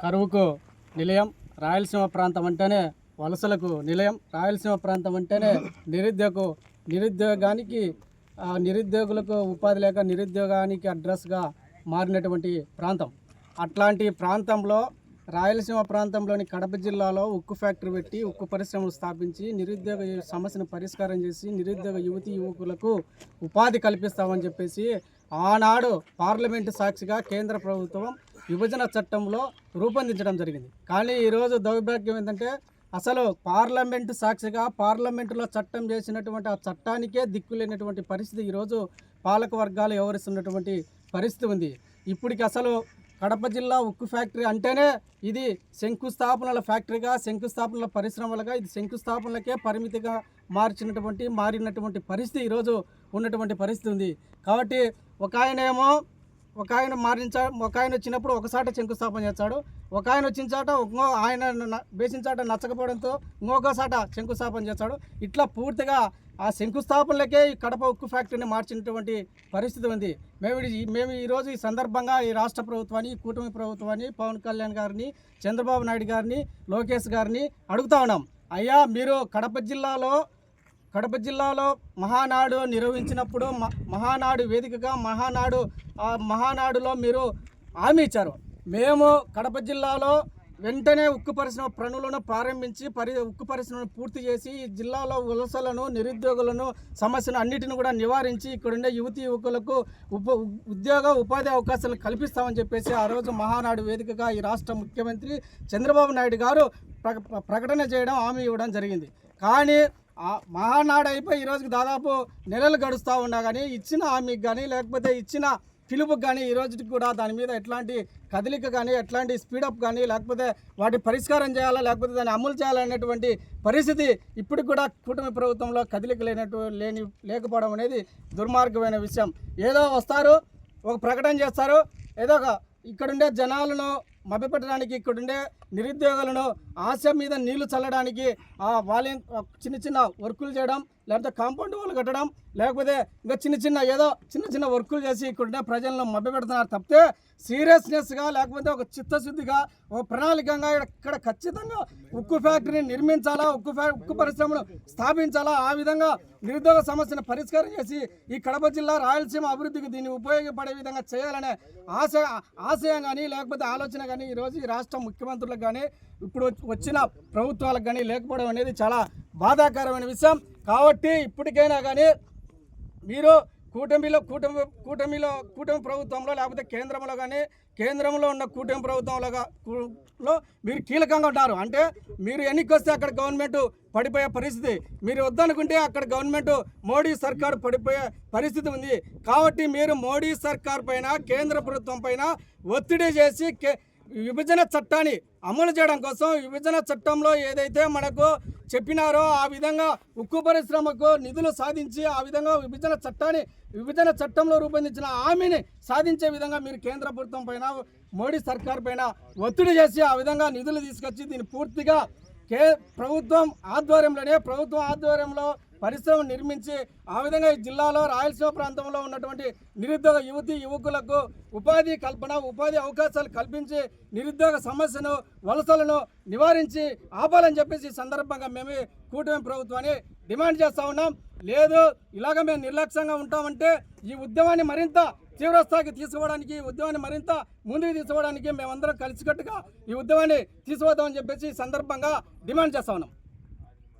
కరువుకు నిలయం, రాయలసీమ ప్రాంతం అంటేనే వలసలకు నిలయం, రాయలసీమ ప్రాంతం అంటేనే నిరుద్యోగానికి నిరుద్యోగులకు ఉపాధి లేక నిరుద్యోగానికి అడ్రస్గా మారినటువంటి ప్రాంతం. అట్లాంటి ప్రాంతంలో రాయలసీమ ప్రాంతంలోని కడప జిల్లాలో ఉక్కు ఫ్యాక్టరీ పెట్టి ఉక్కు పరిశ్రమలు స్థాపించి నిరుద్యోగ సమస్యను పరిష్కారం చేసి నిరుద్యోగ యువకులకు ఉపాధి కల్పిస్తామని చెప్పేసి ఆనాడు పార్లమెంటు సాక్షిగా కేంద్ర ప్రభుత్వం విభజన చట్టంలో రూపొందించడం జరిగింది. కానీ ఈరోజు దౌర్భాగ్యం ఏంటంటే అసలు పార్లమెంటు సాక్షిగా పార్లమెంటులో చట్టం చేసినటువంటి ఆ చట్టానికే దిక్కులేనటువంటి పరిస్థితి ఈరోజు పాలక వర్గాలు వ్యవహరిస్తున్నటువంటి పరిస్థితి ఉంది. ఇప్పటికి అసలు కడప జిల్లా ఉక్కు ఫ్యాక్టరీ అంటేనే ఇది శంకుస్థాపనల ఫ్యాక్టరీగా, శంకుస్థాపనల పరిశ్రమలుగా, ఇది శంకుస్థాపనలకే పరిమితిగా మారినటువంటి పరిస్థితి ఈరోజు ఉన్నటువంటి పరిస్థితి ఉంది. కాబట్టి ఒక ఆయన వచ్చినప్పుడు ఒకసాట శంకుస్థాపన చేస్తాడు, ఒక ఆయన వచ్చిన చాట ఆయన వేసిన చాట నచ్చకపోవడంతో ఇంకొకసాట శంకుస్థాపన చేస్తాడు. ఇట్లా పూర్తిగా ఆ శంకుస్థాపనలకే ఈ కడప ఉక్కు ఫ్యాక్టరీని మార్చినటువంటి పరిస్థితి ఉంది. మేము ఈరోజు ఈ సందర్భంగా ఈ రాష్ట్ర ప్రభుత్వాన్ని, కూటమి ప్రభుత్వాన్ని, పవన్ కళ్యాణ్ గారిని, చంద్రబాబు నాయుడు గారిని, లోకేష్ గారిని అడుగుతా ఉన్నాం. అయ్యా, మీరు కడప జిల్లాలో మహానాడు నిర్వహించినప్పుడు మహానాడు వేదికగా మహానాడులో మీరు హామీ ఇచ్చారు. మేము కడప జిల్లాలో వెంటనే ఉక్కు పరిశ్రమ పనులను ప్రారంభించి ఉక్కు పరిశ్రమను పూర్తి చేసి ఈ జిల్లాలో వలసలను, నిరుద్యోగులను సమస్యను అన్నిటిని కూడా నివారించి ఇక్కడుండే యువకులకు ఉపాధి అవకాశాలు కల్పిస్తామని చెప్పేసి ఆ రోజు మహానాడు వేదికగా ఈ రాష్ట్ర ముఖ్యమంత్రి చంద్రబాబు నాయుడు గారు ప్రకటన చేయడం, హామీ ఇవ్వడం జరిగింది. కానీ మహానాడు అయిపోయి ఈరోజుకి దాదాపు నెలలు గడుస్తూ ఉన్నా కానీ ఇచ్చిన హామీకి కానీ లేకపోతే ఇచ్చిన పిలుపుకి కానీ ఈ రోజుకి కూడా దాని మీద ఎట్లాంటి కదలిక కానీ ఎట్లాంటి స్పీడప్ కానీ లేకపోతే వాటి పరిష్కారం చేయాలా లేకపోతే దాన్ని అమలు చేయాలనేటువంటి పరిస్థితి ఇప్పటికి కూడా కూటమి ప్రభుత్వంలో కదలిక లేకపోవడం అనేది దుర్మార్గమైన విషయం. ఏదో వస్తారు, ఒక ప్రకటన చేస్తారు, ఏదో ఇక్కడుండే జనాలను మభ్యపెట్టడానికి, ఇక్కడుండే నిరుద్యోగులను ఆశ మీద నీళ్లు చల్లడానికి వాళ్ళ చిన్న వర్కులు చేయడం, లేకపోతే కాంపౌండ్ వాళ్ళు కట్టడం, లేకపోతే ఇంకా చిన్న వర్కులు చేసి ఇక్కడుండే ప్రజలను మభ్యపెడుతున్నారు తప్పితే సీరియస్నెస్గా లేకపోతే ఒక చిత్తశుద్ధిగా ఒక ప్రణాళికంగా ఇక్కడ ఖచ్చితంగా ఉక్కు ఫ్యాక్టరీని నిర్మించాలా, ఉక్కు పరిశ్రమను స్థాపించాలా, ఆ విధంగా నిరుద్యోగ సమస్యను పరిష్కారం చేసి ఈ కడప జిల్లా రాయలసీమ అభివృద్ధికి దీన్ని ఉపయోగపడే విధంగా చేయాలనే ఆశయం కానీ లేకపోతే ఆలోచన కానీ ఈరోజు ఈ రాష్ట్ర ముఖ్యమంత్రులకు కానీ ఇప్పుడు వచ్చిన ప్రభుత్వాలకు కానీ లేకపోవడం అనేది చాలా బాధాకరమైన విషయం. కాబట్టి ఇప్పటికైనా కానీ మీరు కూటమి ప్రభుత్వంలో లేకపోతే కేంద్రంలో ఉన్న కూటమి ప్రభుత్వంలో మీరు కీలకంగా ఉంటారు. అంటే మీరు ఎన్నికొస్తే అక్కడ గవర్నమెంట్ పడిపోయే పరిస్థితి, మీరు వద్దనుకుంటే అక్కడ గవర్నమెంట్ మోడీ సర్కారు పడిపోయే పరిస్థితి ఉంది. కాబట్టి మీరు మోడీ సర్కార్ పైన, కేంద్ర ప్రభుత్వం పైన ఒత్తిడి చేసి విభజన చట్టాన్ని అమలు చేయడం కోసం, విభజన చట్టంలో ఏదైతే మనకు చెప్పినారో ఆ విధంగా ఉక్కు పరిశ్రమకు నిధులు సాధించి ఆ విధంగా విభజన చట్టంలో రూపొందించిన హామీని సాధించే విధంగా మీరు కేంద్ర ప్రభుత్వం పైన, మోడీ సర్కార్ పైన ఒత్తిడి చేసి ఆ విధంగా నిధులు తీసుకొచ్చి దీన్ని పూర్తిగా ప్రభుత్వం ఆధ్వర్యంలో పరిశ్రమ నిర్మించి ఆ విధంగా ఈ జిల్లాలో రాయలసీమ ప్రాంతంలో ఉన్నటువంటి నిరుద్యోగ యువకులకు ఉపాధి అవకాశాలు కల్పించి నిరుద్యోగ సమస్యను, వలసలను నివారించి ఆపాలని చెప్పేసి ఈ సందర్భంగా మేము కూటమి ప్రభుత్వాన్ని డిమాండ్ చేస్తూ ఉన్నాం. లేదు ఇలాగ మేము నిర్లక్ష్యంగా ఉంటామంటే ఈ ఉద్యమాన్ని మరింత తీవ్రస్థాయికి తీసుకోవడానికి, ఈ ఉద్యమాన్ని మరింత ముందుకు తీసుకోవడానికి మేమందరం కలిసికట్టుగా ఈ ఉద్యమాన్ని తీసుకుపోతామని చెప్పేసి ఈ సందర్భంగా డిమాండ్ చేస్తూ ఉన్నాం.